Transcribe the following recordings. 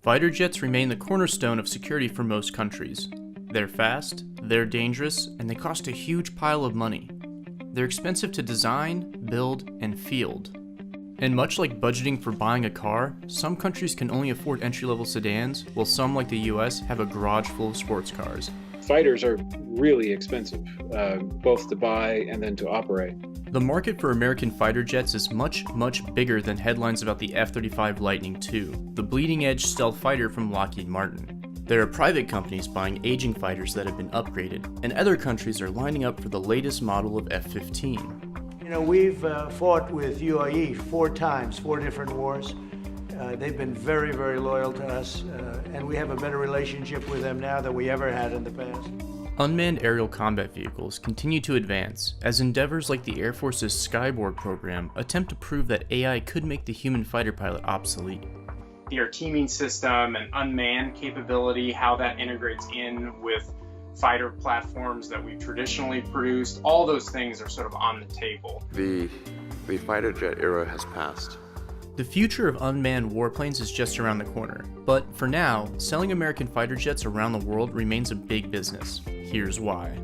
Fighter jets remain the cornerstone of security for most countries. They're fast, they're dangerous, and they cost a huge pile of money. They're expensive to design, build, and field. And much like budgeting for buying a car, some countries can only afford entry-level sedans, while some, like the US, have a garage full of sports cars. Fighters are really expensive, both to buy and then to operate. The market for American fighter jets is much, much bigger than headlines about the F-35 Lightning II, the bleeding-edge stealth fighter from Lockheed Martin. There are private companies buying aging fighters that have been upgraded, and other countries are lining up for the latest model of F-15. You know, we've fought with UAE 4 times, 4 different wars. They've been very, very loyal to us, and we have a better relationship with them now than we ever had in the past. Unmanned aerial combat vehicles continue to advance, as endeavors like the Air Force's Skyborg program attempt to prove that AI could make the human fighter pilot obsolete. Our teaming system and unmanned capability, how that integrates in with fighter platforms that we've traditionally produced, all those things are sort of on the table. The fighter jet era has passed. The future of unmanned warplanes is just around the corner, but for now, selling American fighter jets around the world remains a big business. Here's why.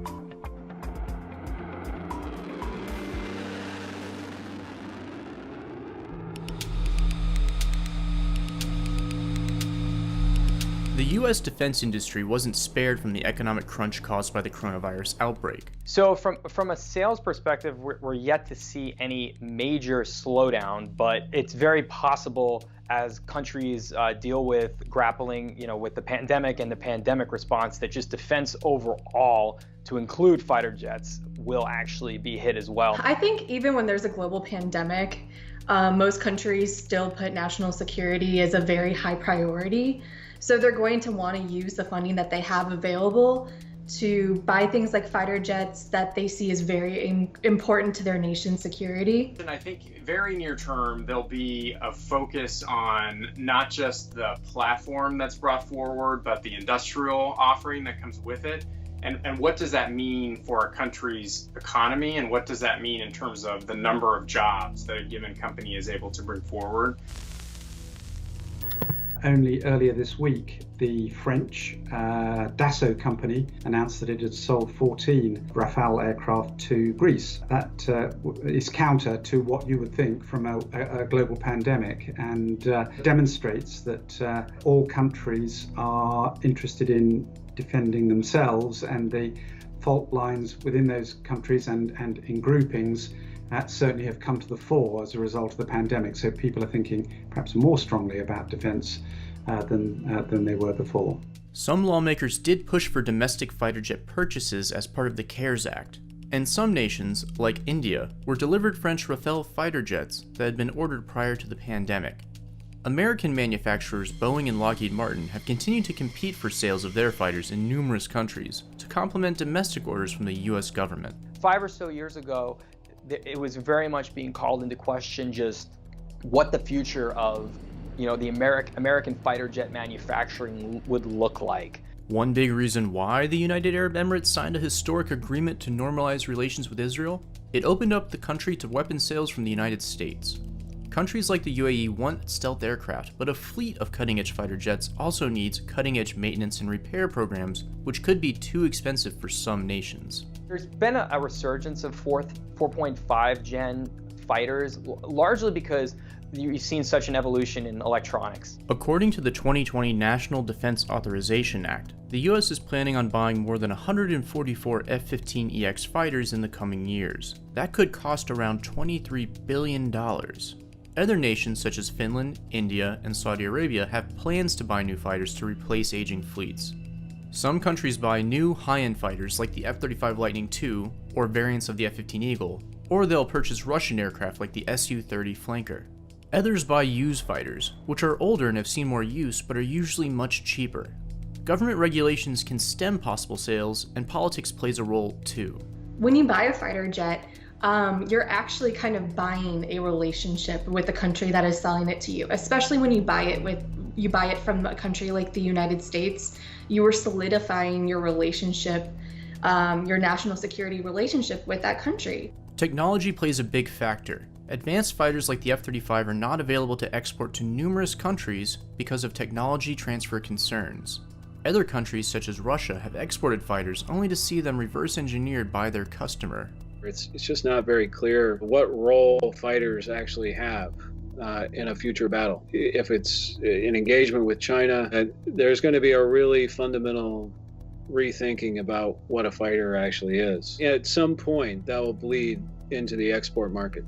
The US defense industry wasn't spared from the economic crunch caused by the coronavirus outbreak. So from a sales perspective, we're yet to see any major slowdown, but it's very possible as countries deal with grappling, with the pandemic and the pandemic response, that just defense overall, to include fighter jets, will actually be hit as well. I think even when there's a global pandemic, most countries still put national security as a very high priority. So they're going to want to use the funding that they have available to buy things like fighter jets that they see as very important to their nation's security. And I think very near term, there'll be a focus on not just the platform that's brought forward, but the industrial offering that comes with it. And what does that mean for a country's economy? And what does that mean in terms of the number of jobs that a given company is able to bring forward? Only earlier this week, the French Dassault company announced that it had sold 14 Rafale aircraft to Greece. That is counter to what you would think from a global pandemic, and demonstrates that all countries are interested in defending themselves, and the fault lines within those countries and in groupings certainly have come to the fore as a result of the pandemic. So people are thinking perhaps more strongly about defense than they were before. Some lawmakers did push for domestic fighter jet purchases as part of the CARES Act, and some nations, like India, were delivered French Rafale fighter jets that had been ordered prior to the pandemic. American manufacturers Boeing and Lockheed Martin have continued to compete for sales of their fighters in numerous countries to complement domestic orders from the US government. 5 or so years ago, it was very much being called into question just what the future of the American fighter jet manufacturing would look like. One big reason why the United Arab Emirates signed a historic agreement to normalize relations with Israel, it opened up the country to weapons sales from the United States. Countries like the UAE want stealth aircraft, but a fleet of cutting-edge fighter jets also needs cutting-edge maintenance and repair programs, which could be too expensive for some nations. There's been a resurgence of 4.5 gen fighters, largely because you've seen such an evolution in electronics. According to the 2020 National Defense Authorization Act, the US is planning on buying more than 144 F-15EX fighters in the coming years. That could cost around $23 billion. Other nations such as Finland, India, and Saudi Arabia have plans to buy new fighters to replace aging fleets. Some countries buy new high-end fighters like the F-35 Lightning II or variants of the F-15 Eagle, or they'll purchase Russian aircraft like the Su-30 Flanker. Others buy used fighters, which are older and have seen more use but are usually much cheaper. Government regulations can stem possible sales, and politics plays a role too. When you buy a fighter jet, you're actually kind of buying a relationship with the country that is selling it to you, especially when you buy it from a country like the United States. You are solidifying your relationship, your national security relationship with that country. Technology plays a big factor, Advanced fighters like the F-35 are not available to export to numerous countries because of technology transfer concerns. Other countries such as Russia have exported fighters only to see them reverse engineered by their customer. It's just not very clear what role fighters actually have in a future battle. If it's an engagement with China, there's going to be a really fundamental rethinking about what a fighter actually is. At some point, that will bleed into the export market.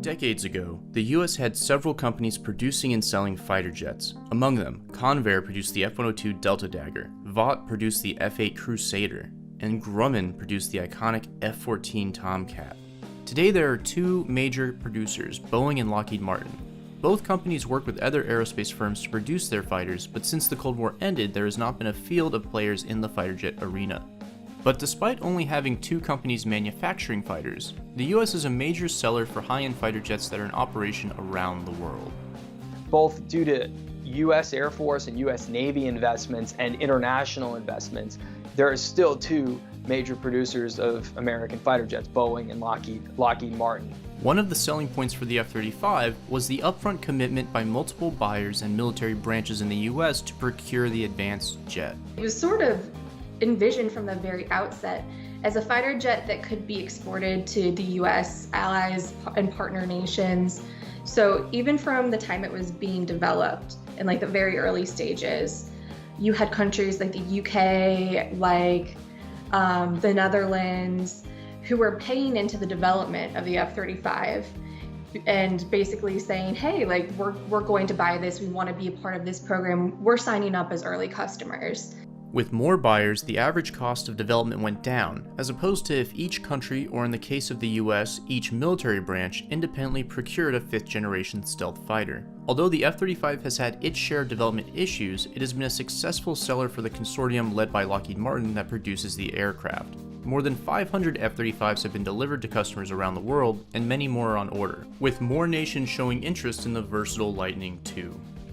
Decades ago, the US had several companies producing and selling fighter jets. Among them, Convair produced the F-102 Delta Dagger, Vought produced the F-8 Crusader, and Grumman produced the iconic F-14 Tomcat. Today there are two major producers, Boeing and Lockheed Martin. Both companies work with other aerospace firms to produce their fighters, but since the Cold War ended, there has not been a field of players in the fighter jet arena. But despite only having two companies manufacturing fighters, the US is a major seller for high-end fighter jets that are in operation around the world. Both due to US Air Force and US Navy investments and international investments, there are still two major producers of American fighter jets, Boeing and Lockheed Martin. One of the selling points for the F-35 was the upfront commitment by multiple buyers and military branches in the US to procure the advanced jet. It was sort of envisioned from the very outset as a fighter jet that could be exported to the US, allies, and partner nations. So even from the time it was being developed in like the very early stages, you had countries like the UK, like the Netherlands, who were paying into the development of the F-35 and basically saying, hey, like we're going to buy this, we want to be a part of this program, we're signing up as early customers. With more buyers, the average cost of development went down, as opposed to if each country, or in the case of the US, each military branch, independently procured a 5th-generation stealth fighter. Although the F-35 has had its share of development issues, it has been a successful seller for the consortium led by Lockheed Martin that produces the aircraft. More than 500 F-35s have been delivered to customers around the world, and many more are on order, with more nations showing interest in the versatile Lightning II.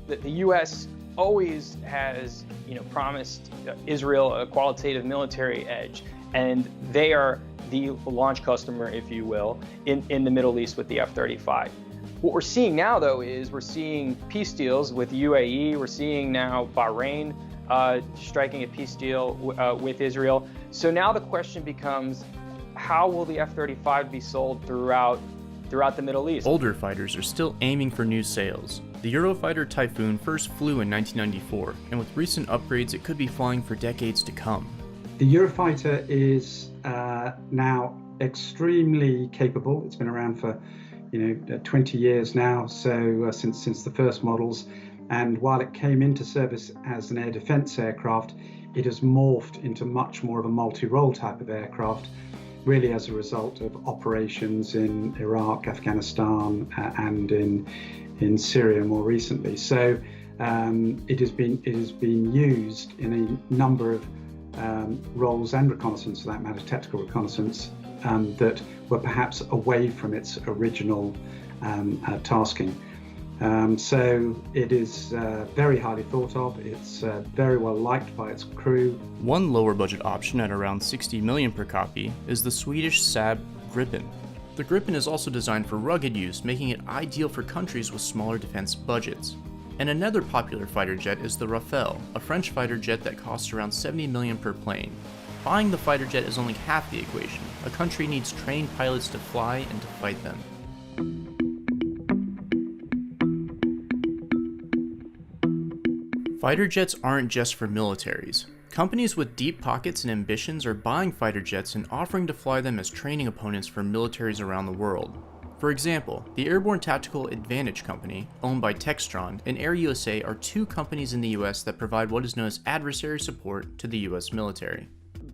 The US always has, promised Israel a qualitative military edge, and they are the launch customer, if you will, in the Middle East with the F-35. What we're seeing now, though, is we're seeing peace deals with UAE. We're seeing now Bahrain striking a peace deal with Israel. So now the question becomes, how will the F-35 be sold throughout the Middle East? Older fighters are still aiming for new sales. The Eurofighter Typhoon first flew in 1994, and with recent upgrades it could be flying for decades to come. The Eurofighter is now extremely capable. It's been around for 20 years now, so since the first models. And while it came into service as an air defense aircraft, it has morphed into much more of a multi-role type of aircraft, really as a result of operations in Iraq, Afghanistan, and in Syria more recently. So it has been used in a number of roles and reconnaissance, for that matter, tactical reconnaissance, that were perhaps away from its original tasking. So it is very highly thought of. It's very well liked by its crew. One lower budget option at around 60 million per copy is the Swedish Saab Gripen. The Gripen is also designed for rugged use, making it ideal for countries with smaller defense budgets. And another popular fighter jet is the Rafale, a French fighter jet that costs around 70 million per plane. Buying the fighter jet is only half the equation. A country needs trained pilots to fly and to fight them. Fighter jets aren't just for militaries. Companies with deep pockets and ambitions are buying fighter jets and offering to fly them as training opponents for militaries around the world. For example, the Airborne Tactical Advantage Company, owned by Textron, and Air USA are two companies in the US that provide what is known as adversary support to the US military.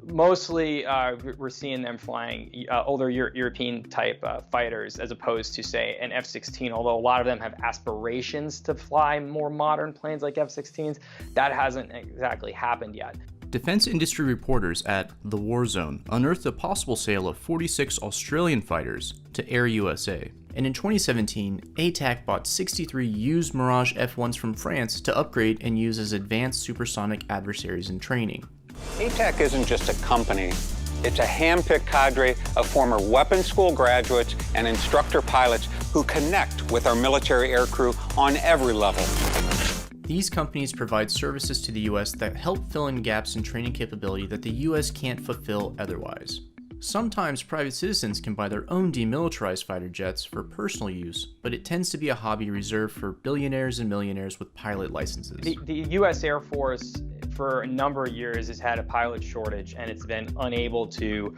Mostly, we're seeing them flying older European type fighters as opposed to, say, an F-16, although a lot of them have aspirations to fly more modern planes like F-16s. That hasn't exactly happened yet. Defense industry reporters at The War Zone unearthed a possible sale of 46 Australian fighters to Air USA. And in 2017, ATAC bought 63 used Mirage F-1s from France to upgrade and use as advanced supersonic adversaries in training. ATAC isn't just a company, It's a hand-picked cadre of former weapons school graduates and instructor pilots who connect with our military aircrew on every level. These companies provide services to the US that help fill in gaps in training capability that the US can't fulfill otherwise. Sometimes private citizens can buy their own demilitarized fighter jets for personal use, but it tends to be a hobby reserved for billionaires and millionaires with pilot licenses. The US Air Force for a number of years has had a pilot shortage, and it's been unable to,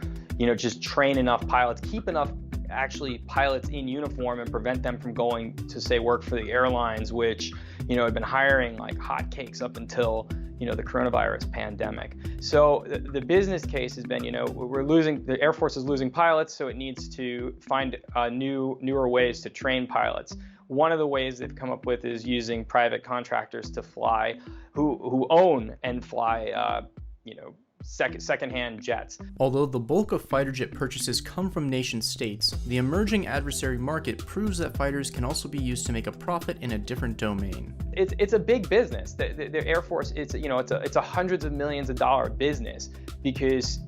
just train enough pilots, keep enough actually pilots in uniform and prevent them from going to, say, work for the airlines, which, had been hiring like hotcakes up until, the coronavirus pandemic. So the business case has been, the Air Force is losing pilots, so it needs to find newer ways to train pilots. One of the ways they've come up with is using private contractors to fly, who own and fly, secondhand jets. Although the bulk of fighter jet purchases come from nation states, the emerging adversary market proves that fighters can also be used to make a profit in a different domain. It's a big business. The Air Force, it's a hundreds of millions of dollar business because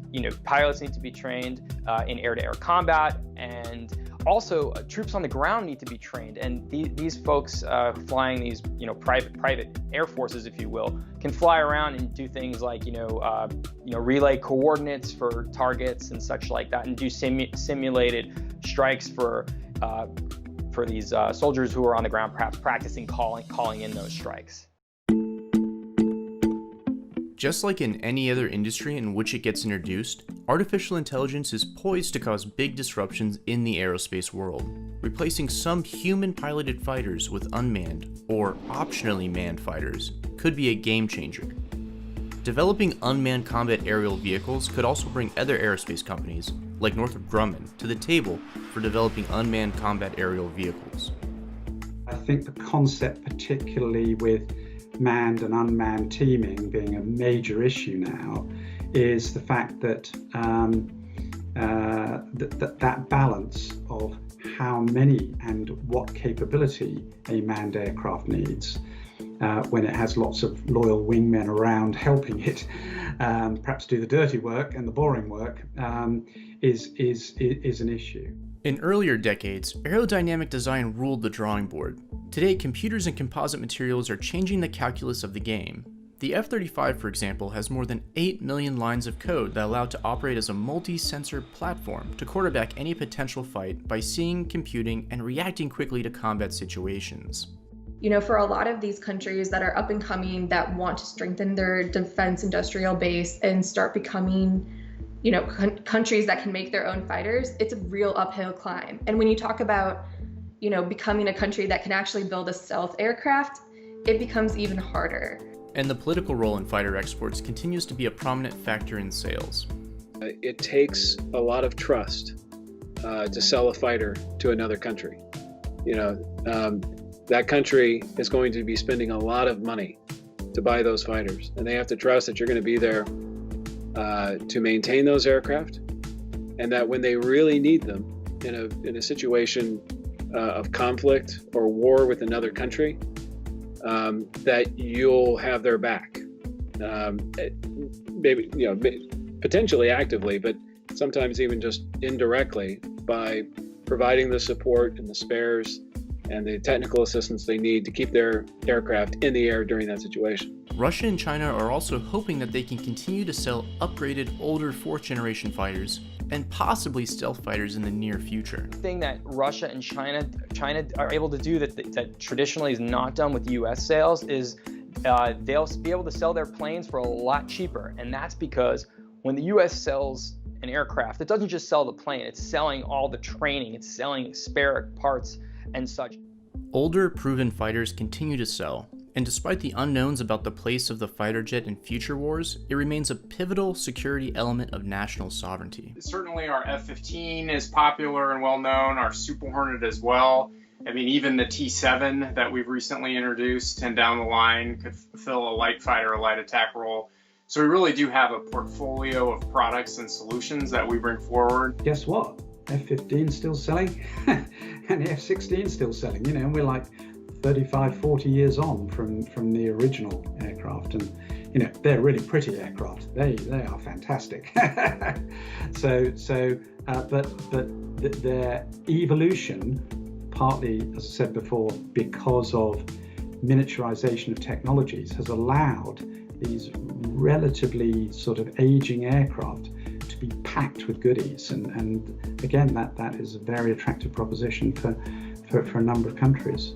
pilots need to be trained in air-to-air combat, and also troops on the ground need to be trained. And these folks flying these private air forces, if you will, can fly around and do things like relay coordinates for targets and such like that, and do simulated strikes for these soldiers who are on the ground practicing calling in those strikes. Just like in any other industry in which it gets introduced, artificial intelligence is poised to cause big disruptions in the aerospace world, replacing some human-piloted fighters with unmanned, or optionally manned fighters, could be a game changer. Developing unmanned combat aerial vehicles could also bring other aerospace companies, like Northrop Grumman, to the table for developing unmanned combat aerial vehicles. I think the concept, particularly with manned and unmanned teaming being a major issue now, is the fact that that balance of how many and what capability a manned aircraft needs when it has lots of loyal wingmen around helping it perhaps do the dirty work and the boring work is an issue. In earlier decades, aerodynamic design ruled the drawing board. Today, computers and composite materials are changing the calculus of the game. The F-35, for example, has more than 8 million lines of code that allow it to operate as a multi-sensor platform to quarterback any potential fight by seeing, computing, and reacting quickly to combat situations. For a lot of these countries that are up and coming that want to strengthen their defense industrial base and start becoming countries that can make their own fighters, it's a real uphill climb. And when you talk about, becoming a country that can actually build a stealth aircraft, it becomes even harder. And the political role in fighter exports continues to be a prominent factor in sales. It takes a lot of trust to sell a fighter to another country. That country is going to be spending a lot of money to buy those fighters, and they have to trust that you're going to be there to maintain those aircraft, and that when they really need them in a situation of conflict or war with another country, that you'll have their back. Maybe potentially actively, but sometimes even just indirectly by providing the support and the spares and the technical assistance they need to keep their aircraft in the air during that situation. Russia and China are also hoping that they can continue to sell upgraded, older 4th generation fighters and possibly stealth fighters in the near future. The thing that Russia and China are able to do that traditionally is not done with US sales is they'll be able to sell their planes for a lot cheaper. And that's because when the US sells an aircraft, it doesn't just sell the plane, it's selling all the training, it's selling spare parts and such. Older, proven fighters continue to sell, and despite the unknowns about the place of the fighter jet in future wars, it remains a pivotal security element of national sovereignty. Certainly our F-15 is popular and well known, our Super Hornet as well. I mean, even the T-7 that we've recently introduced and down the line could fulfill a light fighter, a light attack role. So we really do have a portfolio of products and solutions that we bring forward. Guess what? F-15 still selling and the F-16 still selling, and we're like 35, 40 years on from the original aircraft. And they're really pretty aircraft. They are fantastic. But their evolution, partly, as I said before, because of miniaturization of technologies, has allowed these relatively sort of aging aircraft to be packed with goodies, and again, that is a very attractive proposition for a number of countries.